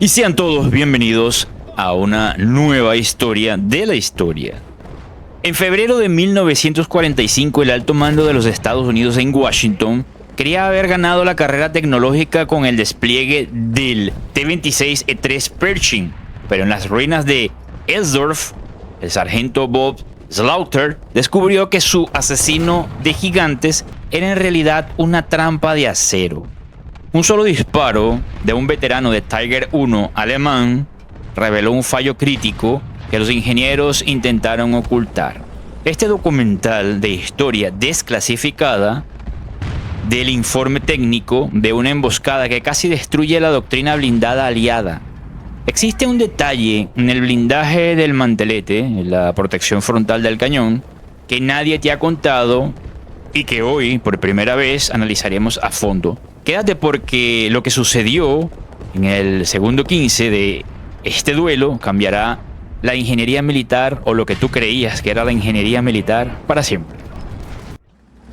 Y sean todos bienvenidos a una nueva historia de la historia. En febrero de 1945, el alto mando de los Estados Unidos en Washington creía haber ganado la carrera tecnológica con el despliegue del T-26E3 Pershing, pero en las ruinas de Ellsworth, el sargento Bob Slaughter descubrió que su asesino de gigantes era en realidad una trampa de acero. Un solo disparo de un veterano de Tiger I alemán reveló un fallo crítico que los ingenieros intentaron ocultar. Este documental de historia desclasificada del informe técnico de una emboscada que casi destruye la doctrina blindada aliada. Existe un detalle en el blindaje del mantelete, en la protección frontal del cañón, que nadie te ha contado y que hoy, por primera vez, analizaremos a fondo. Quédate porque lo que sucedió en el segundo 15 de este duelo cambiará la ingeniería militar, o lo que tú creías que era la ingeniería militar, para siempre.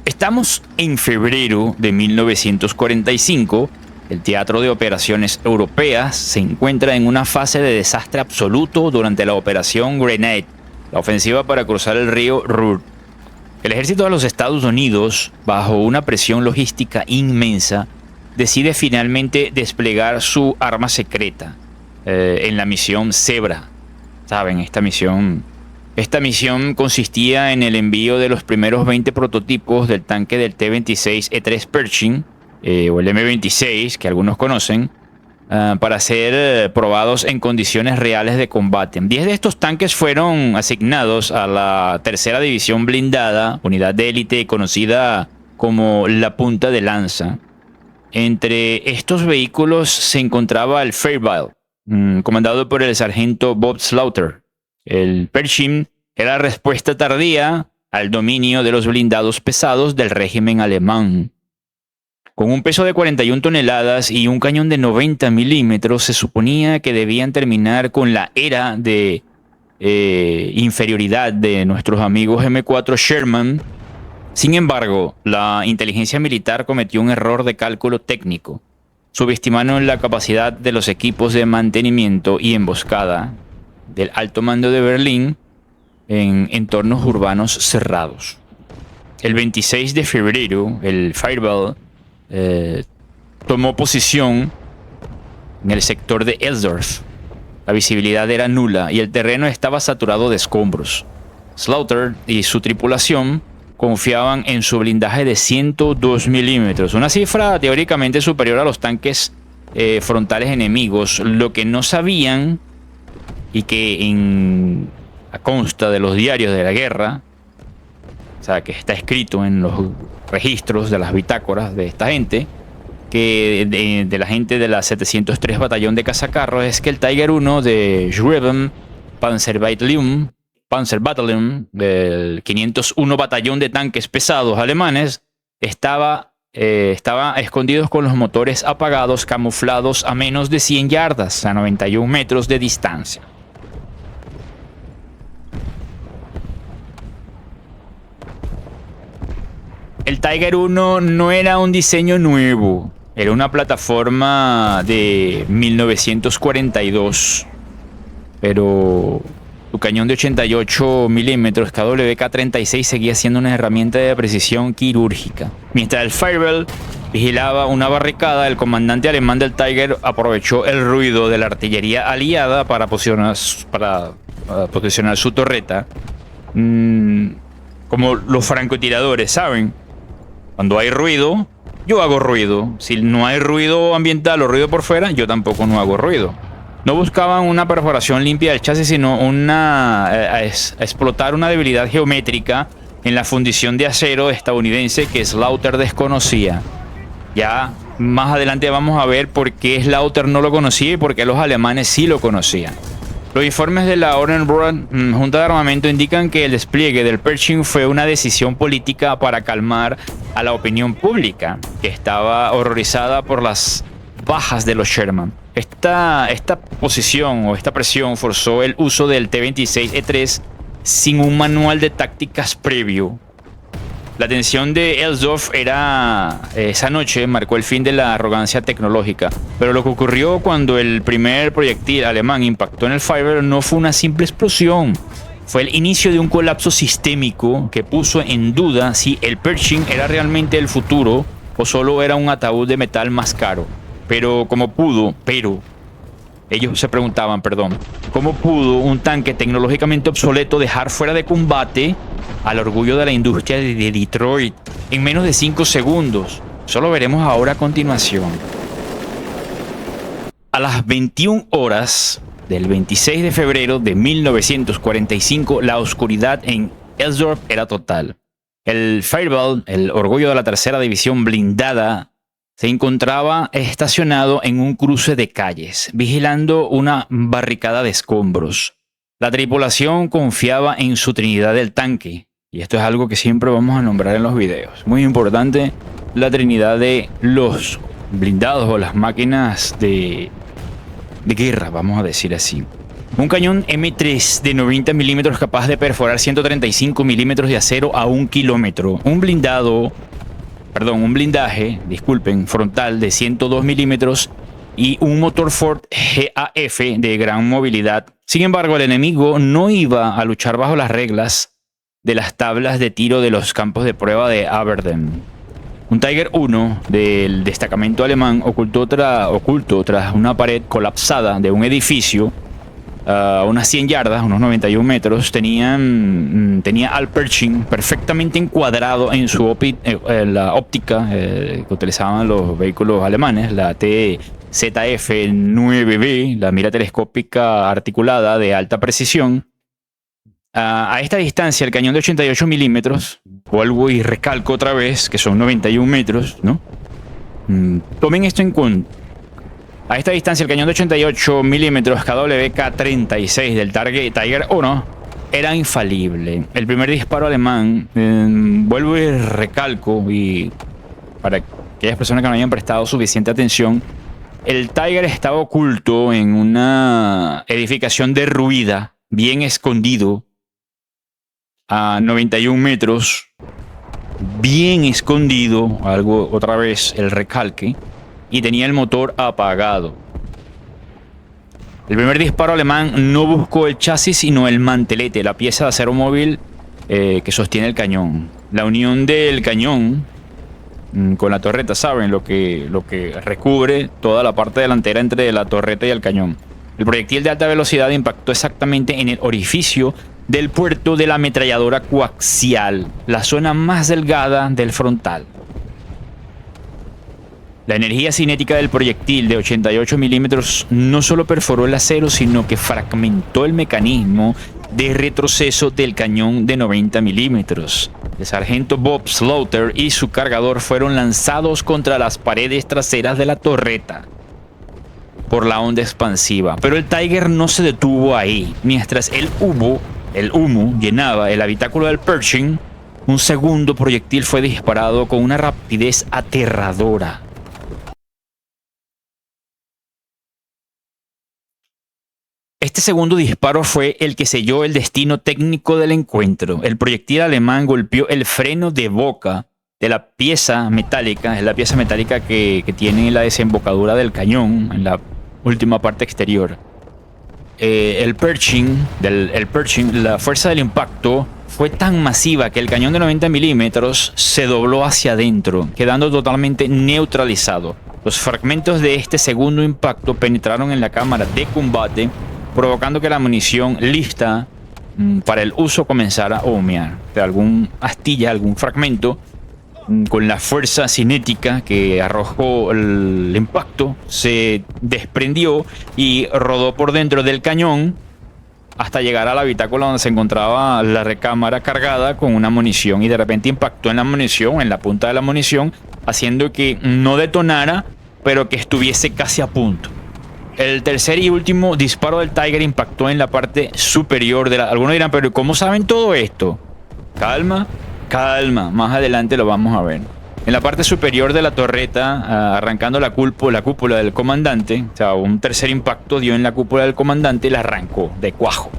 Estamos en febrero de 1945. El Teatro de Operaciones Europeas se encuentra en una fase de desastre absoluto durante la Operación Grenade, la ofensiva para cruzar el río Ruhr. El ejército de los Estados Unidos, bajo una presión logística inmensa, decide finalmente desplegar su arma secreta en la misión Zebra. Saben, esta misión consistía en el envío de los primeros 20 prototipos del tanque del T-26E3 Pershing, o el M26, que algunos conocen, para ser probados en condiciones reales de combate. 10 de estos tanques fueron asignados a la tercera división blindada, unidad de élite conocida como la punta de lanza. Entre estos vehículos se encontraba el Fairchild, comandado por el sargento Bob Slaughter. El Pershing era la respuesta tardía al dominio de los blindados pesados del régimen alemán. Con un peso de 41 toneladas y un cañón de 90 milímetros, se suponía que debían terminar con la era de inferioridad de nuestros amigos M4 Sherman. Sin embargo, la inteligencia militar cometió un error de cálculo técnico, subestimando la capacidad de los equipos de mantenimiento y emboscada del alto mando de Berlín en entornos urbanos cerrados. El 26 de febrero, el Fairchild tomó posición en el sector de Ellsworth. La visibilidad era nula y el terreno estaba saturado de escombros. Slaughter y su tripulación confiaban en su blindaje de 102 milímetros, una cifra teóricamente superior a los tanques frontales enemigos. Lo que no sabían, y que consta de los diarios de la guerra, o sea, que está escrito en los registros de las bitácoras de esta gente, que de la gente de la 703 Batallón de Cazacarros, es que el Tiger I de Schweben Panzerbataillon del 501 Batallón de Tanques Pesados alemanes estaba escondidos con los motores apagados, camuflados a menos de 100 yardas, a 91 metros de distancia. El Tiger I no era un diseño nuevo, era una plataforma de 1942, pero su cañón de 88 milímetros KWK-36 seguía siendo una herramienta de precisión quirúrgica. Mientras el Fairchild vigilaba una barricada, el comandante alemán del Tiger aprovechó el ruido de la artillería aliada para posicionar su torreta, como los francotiradores, ¿saben? Cuando hay ruido, yo hago ruido. Si no hay ruido ambiental o ruido por fuera, yo tampoco no hago ruido. No buscaban una perforación limpia del chasis, sino a explotar una debilidad geométrica en la fundición de acero estadounidense que Slaughter desconocía. Ya más adelante vamos a ver por qué Slaughter no lo conocía y por qué los alemanes sí lo conocían. Los informes de la Oranienburg Junta de Armamento indican que el despliegue del Pershing fue una decisión política para calmar a la opinión pública, que estaba horrorizada por las bajas de los Sherman. Esta posición o esta presión forzó el uso del T-26E3 sin un manual de tácticas previo. La tensión de Elsdorf esa noche marcó el fin de la arrogancia tecnológica, pero lo que ocurrió cuando el primer proyectil alemán impactó en el Freiberg no fue una simple explosión, fue el inicio de un colapso sistémico que puso en duda si el Pershing era realmente el futuro o solo era un ataúd de metal más caro. Ellos se preguntaban, ¿cómo pudo un tanque tecnológicamente obsoleto dejar fuera de combate al orgullo de la industria de Detroit en menos de 5 segundos? Eso lo veremos ahora a continuación. A las 21 horas del 26 de febrero de 1945, la oscuridad en Elsdorf era total. El Freiberg, el orgullo de la tercera división blindada, se encontraba estacionado en un cruce de calles, vigilando una barricada de escombros. La tripulación confiaba en su trinidad del tanque, y esto es algo que siempre vamos a nombrar en los videos. Muy importante, la trinidad de los blindados o las máquinas de guerra, vamos a decir así. Un cañón M3 de 90 milímetros capaz de perforar 135 milímetros de acero a 1 kilómetro. Un blindaje frontal de 102 milímetros y un motor Ford GAF de gran movilidad. Sin embargo, el enemigo no iba a luchar bajo las reglas de las tablas de tiro de los campos de prueba de Aberdeen. Un Tiger 1 del destacamento alemán oculto tras una pared colapsada de un edificio a unas 100 yardas, unos 91 metros, tenía al Pershing perfectamente encuadrado en la óptica que utilizaban los vehículos alemanes, la TZF-9B, la mira telescópica articulada de alta precisión. A esta distancia, el cañón de 88 milímetros, vuelvo y recalco otra vez que son 91 metros, ¿no? Tomen esto en cuenta. A esta distancia, el cañón de 88 milímetros KWK-36 del Tiger 1 era infalible. El primer disparo alemán, vuelvo y recalco, y para aquellas personas que no hayan prestado suficiente atención, el Tiger estaba oculto en una edificación derruida, bien escondido, a 91 metros, bien escondido, otra vez el recalque, y tenía el motor apagado. El primer disparo alemán no buscó el chasis, sino el mantelete, la pieza de acero móvil que sostiene el cañón. La unión del cañón con la torreta, ¿saben? Lo que recubre toda la parte delantera entre la torreta y el cañón. El proyectil de alta velocidad impactó exactamente en el orificio del puerto de la ametralladora coaxial, la zona más delgada del frontal. La energía cinética del proyectil de 88 milímetros no solo perforó el acero, sino que fragmentó el mecanismo de retroceso del cañón de 90 milímetros. El sargento Bob Slaughter y su cargador fueron lanzados contra las paredes traseras de la torreta por la onda expansiva. Pero el Tiger no se detuvo ahí. Mientras el humo llenaba el habitáculo del Pershing, un segundo proyectil fue disparado con una rapidez aterradora. Este segundo disparo fue el que selló el destino técnico del encuentro. El proyectil alemán golpeó el freno de boca de la pieza metálica, es la pieza metálica que tiene la desembocadura del cañón en la última parte exterior. El Pershing, la fuerza del impacto fue tan masiva que el cañón de 90 milímetros se dobló hacia adentro, quedando totalmente neutralizado. Los fragmentos de este segundo impacto penetraron en la cámara de combate, provocando que la munición lista para el uso comenzara a humear. Algún astilla, algún fragmento, con la fuerza cinética que arrojó el impacto, se desprendió y rodó por dentro del cañón hasta llegar al habitáculo donde se encontraba la recámara cargada con una munición, y de repente impactó en la munición, en la punta de la munición, haciendo que no detonara, pero que estuviese casi a punto. El tercer y último disparo del Tiger impactó en la parte superior de la... Algunos dirán, pero ¿cómo saben todo esto? Calma, más adelante lo vamos a ver. En la parte superior de la torreta, arrancando la cúpula del comandante, o sea, un tercer impacto dio en la cúpula del comandante y la arrancó de cuajo.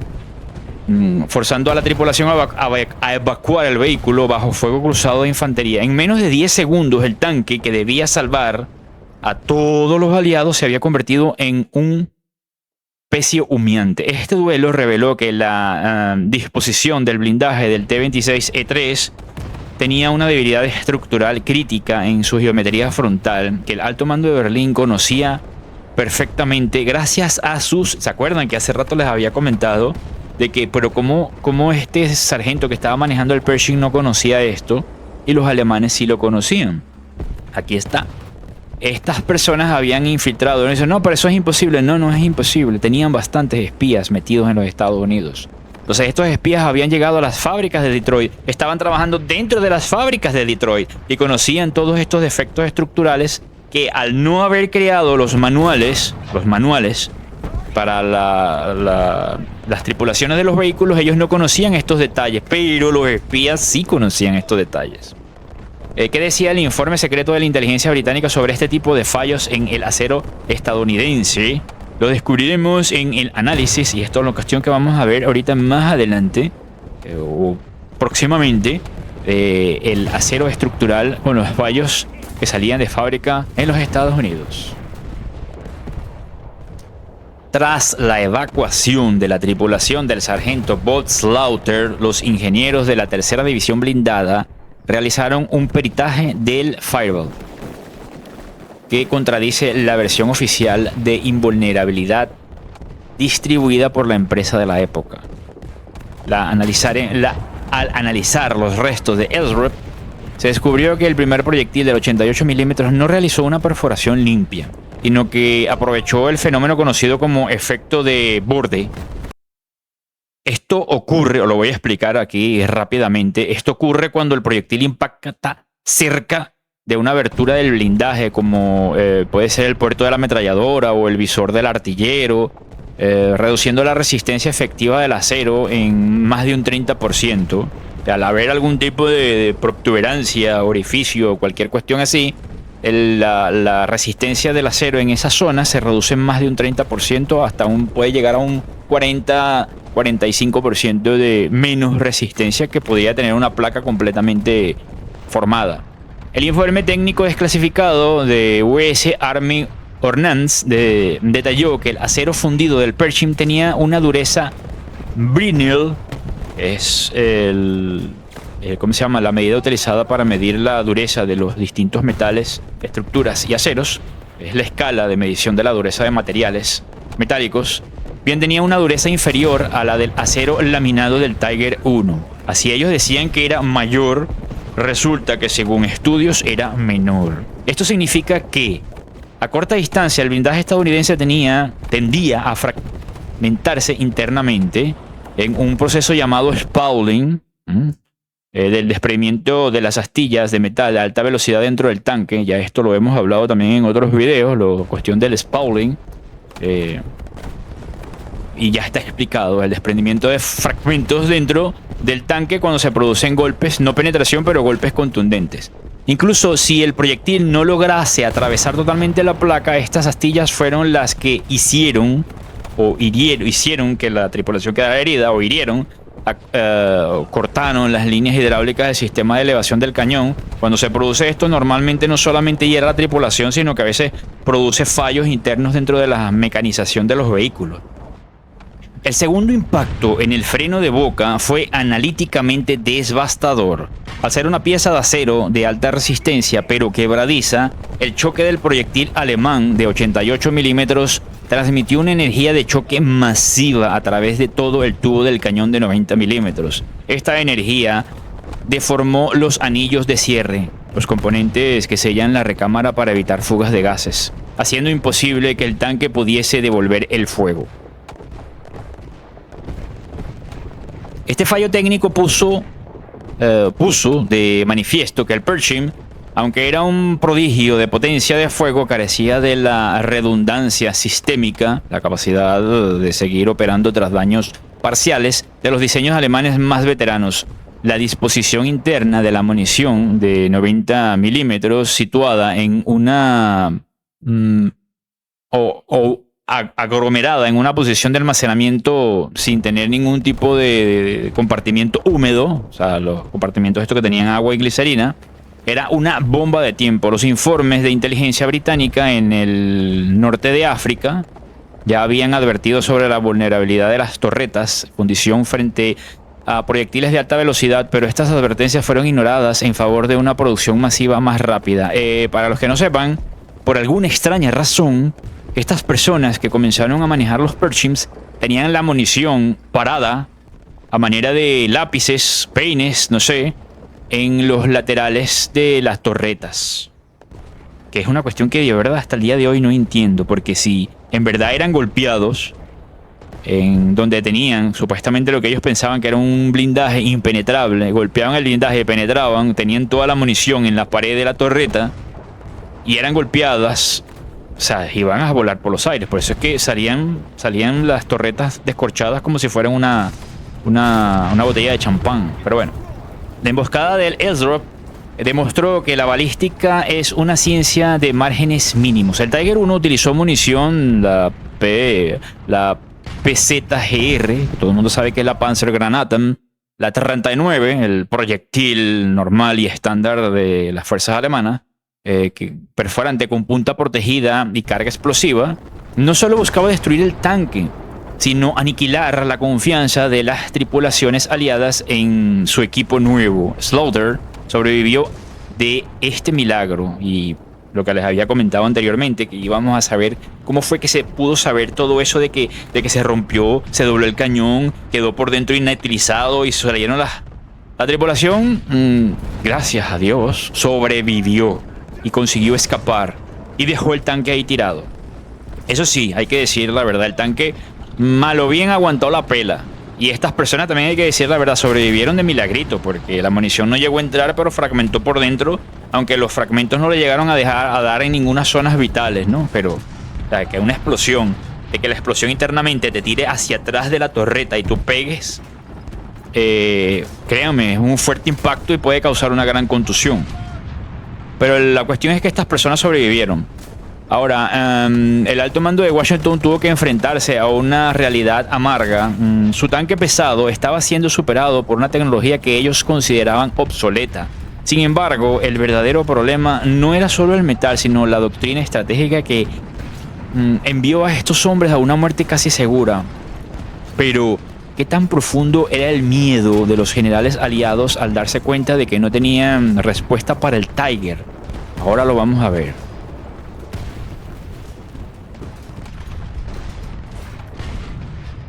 forzando a la tripulación a evacuar el vehículo bajo fuego cruzado de infantería. En menos de 10 segundos, el tanque que debía salvar a todos los aliados se había convertido en un pecio humeante. Este duelo reveló que la disposición del blindaje del T-26E3 tenía una debilidad estructural crítica en su geometría frontal, que el alto mando de Berlín conocía perfectamente gracias a sus... ¿Se acuerdan que hace rato les había comentado de que, pero cómo este sargento que estaba manejando el Pershing no conocía esto y los alemanes sí lo conocían? Aquí está. Estas personas habían infiltrado. Dicen, no, pero eso es imposible. No, no es imposible. Tenían bastantes espías metidos en los Estados Unidos. Entonces estos espías habían llegado a las fábricas de Detroit. Estaban trabajando dentro de las fábricas de Detroit y conocían todos estos defectos estructurales que, al no haber creado los manuales para las tripulaciones de los vehículos, ellos no conocían estos detalles, pero los espías sí conocían estos detalles. ¿Qué decía el informe secreto de la inteligencia británica sobre este tipo de fallos en el acero estadounidense? Lo descubriremos en el análisis, y esto es una cuestión que vamos a ver ahorita más adelante o próximamente, el acero estructural con los fallos que salían de fábrica en los Estados Unidos. Tras la evacuación de la tripulación del sargento Bob Slaughter, los ingenieros de la tercera división blindada realizaron un peritaje del Fireball, que contradice la versión oficial de invulnerabilidad distribuida por la empresa de la época. Al analizar los restos de Ellsworth, se descubrió que el primer proyectil del 88 milímetros no realizó una perforación limpia, sino que aprovechó el fenómeno conocido como efecto de borde. Esto ocurre, o lo voy a explicar aquí rápidamente, esto ocurre cuando el proyectil impacta cerca de una abertura del blindaje, como puede ser el puerto de la ametralladora o el visor del artillero, reduciendo la resistencia efectiva del acero en más de un 30%. Al haber algún tipo de protuberancia, orificio o cualquier cuestión así, la resistencia del acero en esa zona se reduce en más de un 30%, puede llegar a un 40-45% de menos resistencia que podría tener una placa completamente formada. El informe técnico desclasificado de US Army Ordnance detalló que el acero fundido del Pershing tenía una dureza Brinell, es ¿cómo se llama? La medida utilizada para medir la dureza de los distintos metales, estructuras y aceros. Es la escala de medición de la dureza de materiales metálicos. Bien, tenía una dureza inferior a la del acero laminado del Tiger 1. Así ellos decían que era mayor, resulta que según estudios era menor. Esto significa que a corta distancia el blindaje estadounidense tendía a fragmentarse internamente en un proceso llamado spalling, del desprendimiento de las astillas de metal a alta velocidad dentro del tanque. Ya esto lo hemos hablado también en otros videos, la cuestión del spalling. Y ya está explicado el desprendimiento de fragmentos dentro del tanque cuando se producen golpes, no penetración, pero golpes contundentes. Incluso si el proyectil no lograse atravesar totalmente la placa, estas astillas fueron las que hicieron que la tripulación quedara herida, o cortaron las líneas hidráulicas del sistema de elevación del cañón. Cuando se produce esto, normalmente no solamente hiere a la tripulación, sino que a veces produce fallos internos dentro de la mecanización de los vehículos. El segundo impacto en el freno de boca fue analíticamente devastador. Al ser una pieza de acero de alta resistencia pero quebradiza, el choque del proyectil alemán de 88 milímetros transmitió una energía de choque masiva a través de todo el tubo del cañón de 90 milímetros. Esta energía deformó los anillos de cierre, los componentes que sellan la recámara para evitar fugas de gases, haciendo imposible que el tanque pudiese devolver el fuego. Este fallo técnico puso de manifiesto que el Pershing, aunque era un prodigio de potencia de fuego, carecía de la redundancia sistémica, la capacidad de seguir operando tras daños parciales de los diseños alemanes más veteranos. La disposición interna de la munición de 90 milímetros situada en una aglomerada en una posición de almacenamiento sin tener ningún tipo de compartimiento húmedo, o sea, los compartimientos estos que tenían agua y glicerina, era una bomba de tiempo. Los informes de inteligencia británica en el norte de África ya habían advertido sobre la vulnerabilidad de las torretas, fundición frente a proyectiles de alta velocidad, pero estas advertencias fueron ignoradas en favor de una producción masiva más rápida. Para los que no sepan, por alguna extraña razón, estas personas que comenzaron a manejar los Pershings tenían la munición parada a manera de lápices, peines, no sé, en los laterales de las torretas. Que es una cuestión que de verdad hasta el día de hoy no entiendo, porque si en verdad eran golpeados en donde tenían supuestamente lo que ellos pensaban que era un blindaje impenetrable, golpeaban el blindaje, penetraban, tenían toda la munición en la pared de la torreta y eran golpeadas, o sea, iban a volar por los aires. Por eso es que salían las torretas descorchadas como si fueran una botella de champán. Pero bueno, la emboscada del Elsdorf demostró que la balística es una ciencia de márgenes mínimos. El Tiger 1 utilizó munición, la PZGR, todo el mundo sabe que es la Panzergranaten, la 39, el proyectil normal y estándar de las fuerzas alemanas, perforante con punta protegida y carga explosiva, no solo buscaba destruir el tanque, sino aniquilar la confianza de las tripulaciones aliadas en su equipo nuevo. Slaughter sobrevivió de este milagro y lo que les había comentado anteriormente, que íbamos a saber cómo fue que se pudo saber todo eso de que se rompió, se dobló el cañón, quedó por dentro inutilizado y salieron la tripulación, gracias a Dios, sobrevivió y consiguió escapar y dejó el tanque ahí tirado. Eso sí, hay que decir la verdad, el tanque mal o bien aguantó la pela. Y estas personas también, hay que decir la verdad, sobrevivieron de milagrito, porque la munición no llegó a entrar, pero fragmentó por dentro, aunque los fragmentos no le llegaron a dar en ninguna zonas vitales, ¿no? Pero, o sea, que una explosión, de que la explosión internamente te tire hacia atrás de la torreta y tú pegues, créanme, es un fuerte impacto y puede causar una gran contusión. Pero la cuestión es que estas personas sobrevivieron. Ahora, el alto mando de Washington tuvo que enfrentarse a una realidad amarga. Su tanque pesado estaba siendo superado por una tecnología que ellos consideraban obsoleta. Sin embargo, el verdadero problema no era solo el metal, sino la doctrina estratégica que envió a estos hombres a una muerte casi segura. Pero, ¿qué tan profundo era el miedo de los generales aliados al darse cuenta de que no tenían respuesta para el Tiger? Ahora lo vamos a ver.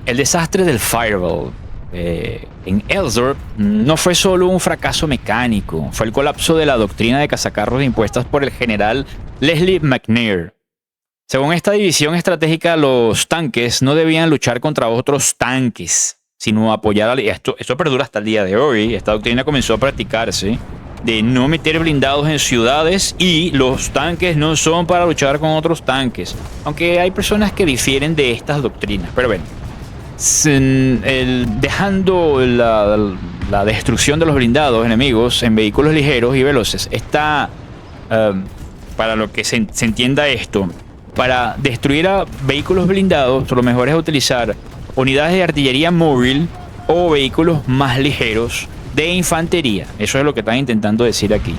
El desastre del Fireball en Elsdorf no fue solo un fracaso mecánico, fue el colapso de la doctrina de cazacarros impuestas por el general Leslie McNair. Según esta división estratégica, los tanques no debían luchar contra otros tanques, sino apoyar a... Esto perdura hasta el día de hoy. Esta doctrina comenzó a practicarse de no meter blindados en ciudades y los tanques no son para luchar con otros tanques. Aunque hay personas que difieren de estas doctrinas, pero bueno. Dejando la destrucción de los blindados enemigos en vehículos ligeros y veloces, para lo que se entienda esto, para destruir a vehículos blindados, lo mejor es utilizar unidades de artillería móvil o vehículos más ligeros de infantería. Eso es lo que están intentando decir aquí.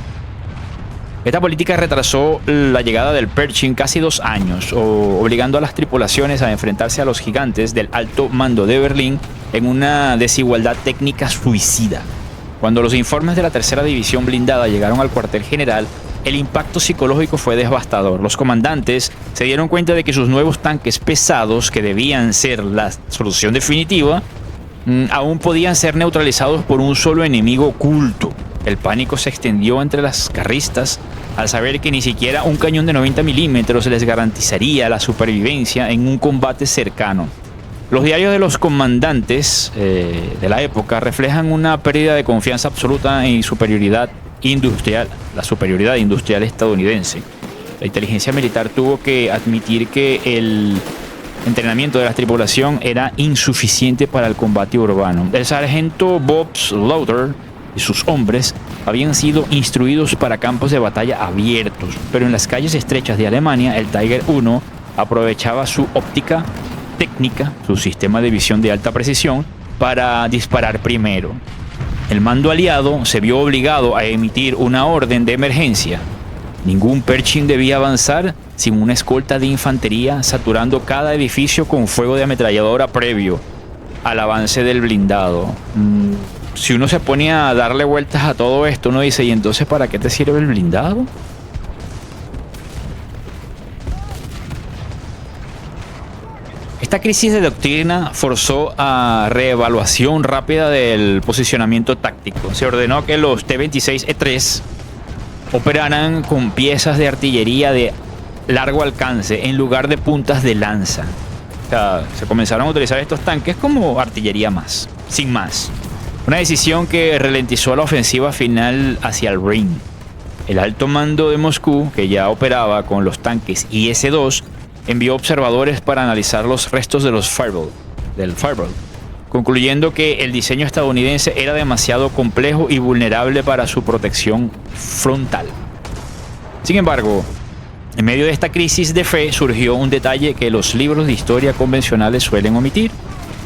Esta política retrasó la llegada del Pershing casi 2 años, obligando a las tripulaciones a enfrentarse a los gigantes del alto mando de Berlín en una desigualdad técnica suicida. Cuando los informes de la tercera división blindada llegaron al cuartel general, el impacto psicológico fue devastador. Los comandantes se dieron cuenta de que sus nuevos tanques pesados, que debían ser la solución definitiva, aún podían ser neutralizados por un solo enemigo oculto. El pánico se extendió entre las carristas al saber que ni siquiera un cañón de 90 milímetros les garantizaría la supervivencia en un combate cercano. Los diarios de los comandantes de la época reflejan una pérdida de confianza absoluta en superioridad industrial, la superioridad industrial estadounidense. La inteligencia militar tuvo que admitir que el entrenamiento de la tripulación era insuficiente para el combate urbano. El sargento Bob Slaughter y sus hombres habían sido instruidos para campos de batalla abiertos, pero en las calles estrechas de Alemania el Tiger 1 aprovechaba su óptica técnica, su sistema de visión de alta precisión, para disparar primero. El mando aliado se vio obligado a emitir una orden de emergencia. Ningún Pershing debía avanzar sin una escolta de infantería saturando cada edificio con fuego de ametralladora previo al avance del blindado. Si uno se pone a darle vueltas a todo esto, uno dice, ¿y entonces para qué te sirve el blindado? Esta crisis de doctrina forzó a reevaluación rápida del posicionamiento táctico. Se ordenó que los T-26E3 operaran con piezas de artillería de largo alcance en lugar de puntas de lanza. O sea, se comenzaron a utilizar estos tanques como artillería más, sin más. Una decisión que ralentizó la ofensiva final hacia el Rin. El alto mando de Moscú, que ya operaba con los tanques IS-2, envió observadores para analizar los restos de los Fireball, concluyendo que el diseño estadounidense era demasiado complejo y vulnerable para su protección frontal. Sin embargo, en medio de esta crisis de fe surgió un detalle que los libros de historia convencionales suelen omitir.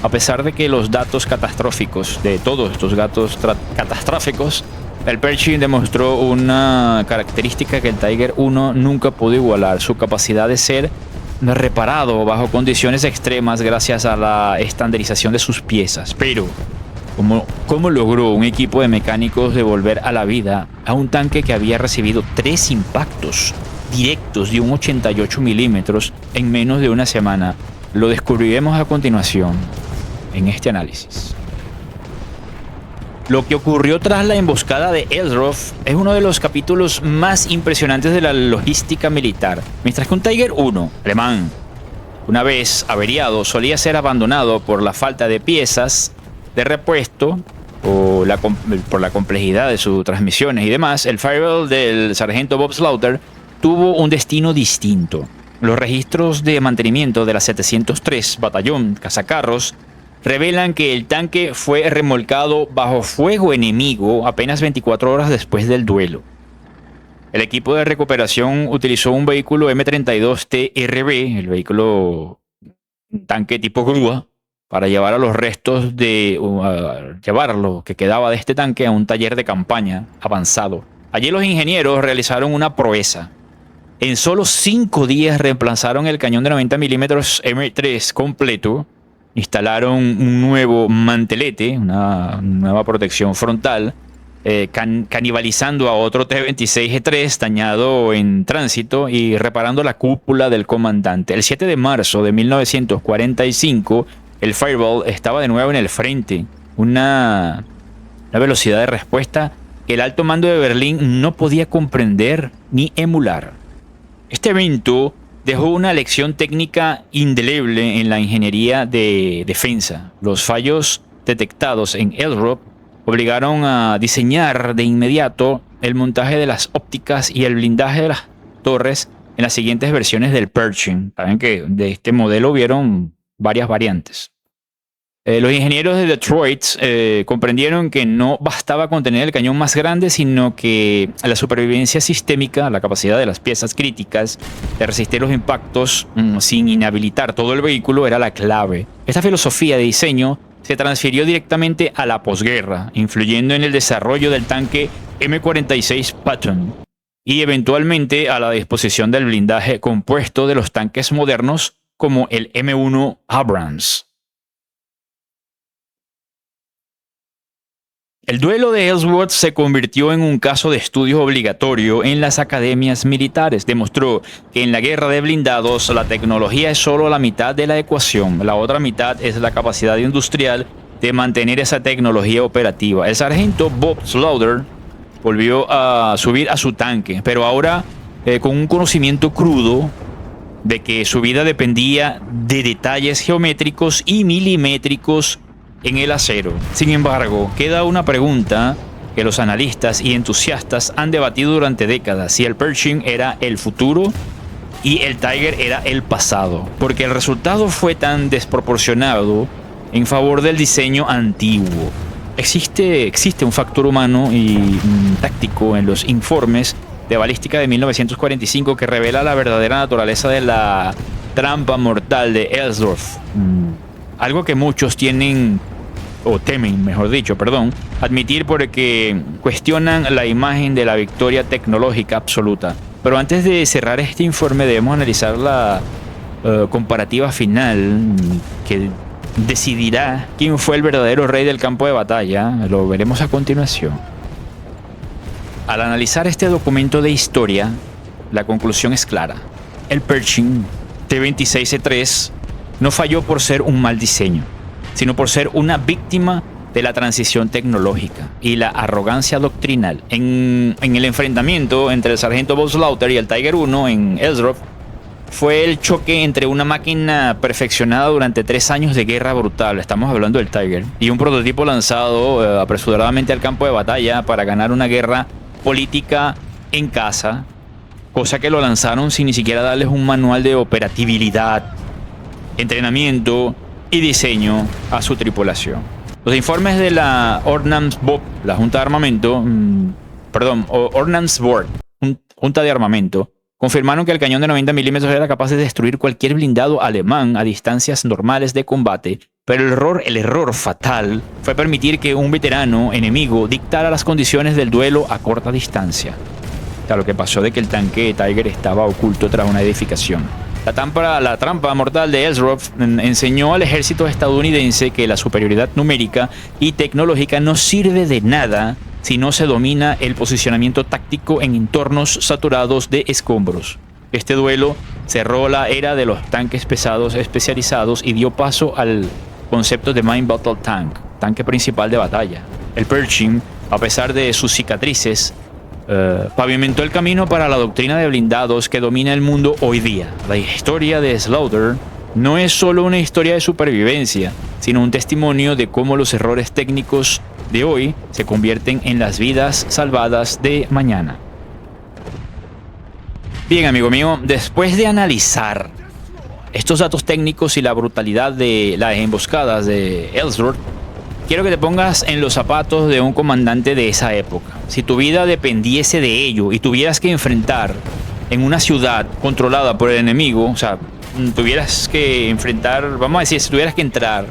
A pesar de que los datos catastróficos, de todos estos datos catastróficos, el Pershing demostró una característica que el Tiger I nunca pudo igualar: su capacidad de ser reparado bajo condiciones extremas gracias a la estandarización de sus piezas. Pero, ¿cómo logró un equipo de mecánicos devolver a la vida a un tanque que había recibido 3 impactos directos de un 88 milímetros en menos de una semana? Lo descubriremos a continuación en este análisis. Lo que ocurrió tras la emboscada de Elrov es uno de los capítulos más impresionantes de la logística militar. Mientras que un Tiger I alemán, una vez averiado, solía ser abandonado por la falta de piezas de repuesto o por la complejidad de sus transmisiones y demás, el Fireball del sargento Bob Slaughter tuvo un destino distinto. Los registros de mantenimiento de la 703 Batallón Cazacarros revelan que el tanque fue remolcado bajo fuego enemigo apenas 24 horas después del duelo. El equipo de recuperación utilizó un vehículo M32 TRB, el vehículo tanque tipo grúa, para llevar a los restos llevar lo que quedaba de este tanque a un taller de campaña avanzado. Allí los ingenieros realizaron una proeza. En solo 5 días reemplazaron el cañón de 90 milímetros M3 completo. Instalaron un nuevo mantelete, una nueva protección frontal, canibalizando a otro T-26E3 dañado en tránsito y reparando la cúpula del comandante. El 7 de marzo de 1945, el Fireball estaba de nuevo en el frente. Una velocidad de respuesta que el alto mando de Berlín no podía comprender ni emular. Este evento dejó una lección técnica indeleble en la ingeniería de defensa. Los fallos detectados en Elrov obligaron a diseñar de inmediato el montaje de las ópticas y el blindaje de las torres en las siguientes versiones del Pershing. Saben que de este modelo hubieron varias variantes. Los ingenieros de Detroit comprendieron que no bastaba con tener el cañón más grande, sino que la supervivencia sistémica, la capacidad de las piezas críticas de resistir los impactos sin inhabilitar todo el vehículo, era la clave. Esta filosofía de diseño se transfirió directamente a la posguerra, influyendo en el desarrollo del tanque M46 Patton y eventualmente a la disposición del blindaje compuesto de los tanques modernos como el M1 Abrams. El duelo de Ellsworth se convirtió en un caso de estudio obligatorio en las academias militares. Demostró que en la guerra de blindados la tecnología es solo la mitad de la ecuación. La otra mitad es la capacidad industrial de mantener esa tecnología operativa. El sargento Bob Slaughter volvió a subir a su tanque, pero ahora con un conocimiento crudo de que su vida dependía de detalles geométricos y milimétricos en el acero. Sin embargo, queda una pregunta que los analistas y entusiastas han debatido durante décadas: si el Pershing era el futuro y el Tiger era el pasado, porque el resultado fue tan desproporcionado en favor del diseño antiguo. Existe un factor humano y táctico en los informes de balística de 1945 que revela la verdadera naturaleza de la trampa mortal de Ellsworth. Algo que muchos tienen, o temen, mejor dicho, perdón, admitir porque cuestionan la imagen de la victoria tecnológica absoluta. Pero antes de cerrar este informe debemos analizar la comparativa final que decidirá quién fue el verdadero rey del campo de batalla. Lo veremos a continuación. Al analizar este documento de historia, la conclusión es clara. El Pershing T-26E3 no falló por ser un mal diseño, sino por ser una víctima de la transición tecnológica y la arrogancia doctrinal. En el enfrentamiento entre el sargento Von Slaughter y el Tiger I en Ellsworth, fue el choque entre una máquina perfeccionada durante 3 años de guerra brutal, estamos hablando del Tiger, y un prototipo lanzado apresuradamente al campo de batalla para ganar una guerra política en casa, cosa que lo lanzaron sin ni siquiera darles un manual de operatividad, entrenamiento y diseño a su tripulación. Los informes de la Ordnance Board, la Junta de Armamento, Ordnance Board, Junta de Armamento, confirmaron que el cañón de 90 milímetros era capaz de destruir cualquier blindado alemán a distancias normales de combate, pero el error fatal fue permitir que un veterano enemigo dictara las condiciones del duelo a corta distancia. Lo que pasó de que el tanque Tiger estaba oculto tras una edificación. La trampa mortal de Ellsworth enseñó al ejército estadounidense que la superioridad numérica y tecnológica no sirve de nada si no se domina el posicionamiento táctico en entornos saturados de escombros. Este duelo cerró la era de los tanques pesados especializados y dio paso al concepto de Main Battle Tank, tanque principal de batalla. El Pershing, a pesar de sus cicatrices, pavimentó el camino para la doctrina de blindados que domina el mundo hoy día. La historia de Slaughter no es solo una historia de supervivencia, sino un testimonio de cómo los errores técnicos de hoy se convierten en las vidas salvadas de mañana. Bien, amigo mío, después de analizar estos datos técnicos y la brutalidad de las emboscadas de Ellsworth, quiero que te pongas en los zapatos de un comandante de esa época. Si tu vida dependiese de ello y tuvieras que enfrentar en una ciudad controlada por el enemigo, o sea, tuvieras que enfrentar, vamos a decir, si tuvieras que entrar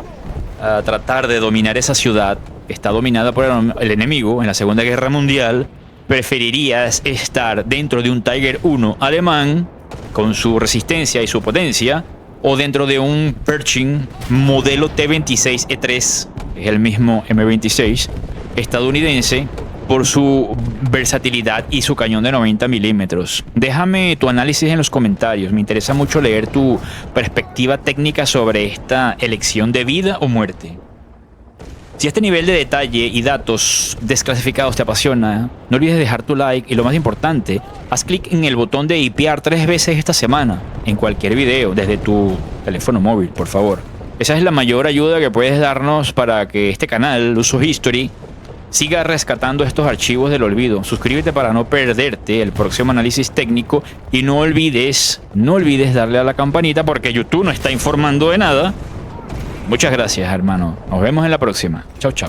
a tratar de dominar esa ciudad que está dominada por el enemigo en la Segunda Guerra Mundial, preferirías estar dentro de un Tiger I alemán con su resistencia y su potencia, o dentro de un Pershing modelo T-26E3, es el mismo M26 estadounidense, por su versatilidad y su cañón de 90 milímetros. Déjame tu análisis en los comentarios, me interesa mucho leer tu perspectiva técnica sobre esta elección de vida o muerte. Si este nivel de detalle y datos desclasificados te apasiona, no olvides dejar tu like y, lo más importante, haz clic en el botón de hipear 3 veces esta semana en cualquier video desde tu teléfono móvil, por favor. Esa es la mayor ayuda que puedes darnos para que este canal, Uso History, siga rescatando estos archivos del olvido. Suscríbete para no perderte el próximo análisis técnico y no olvides darle a la campanita porque YouTube no está informando de nada. Muchas gracias, hermano. Nos vemos en la próxima. Chao, chao.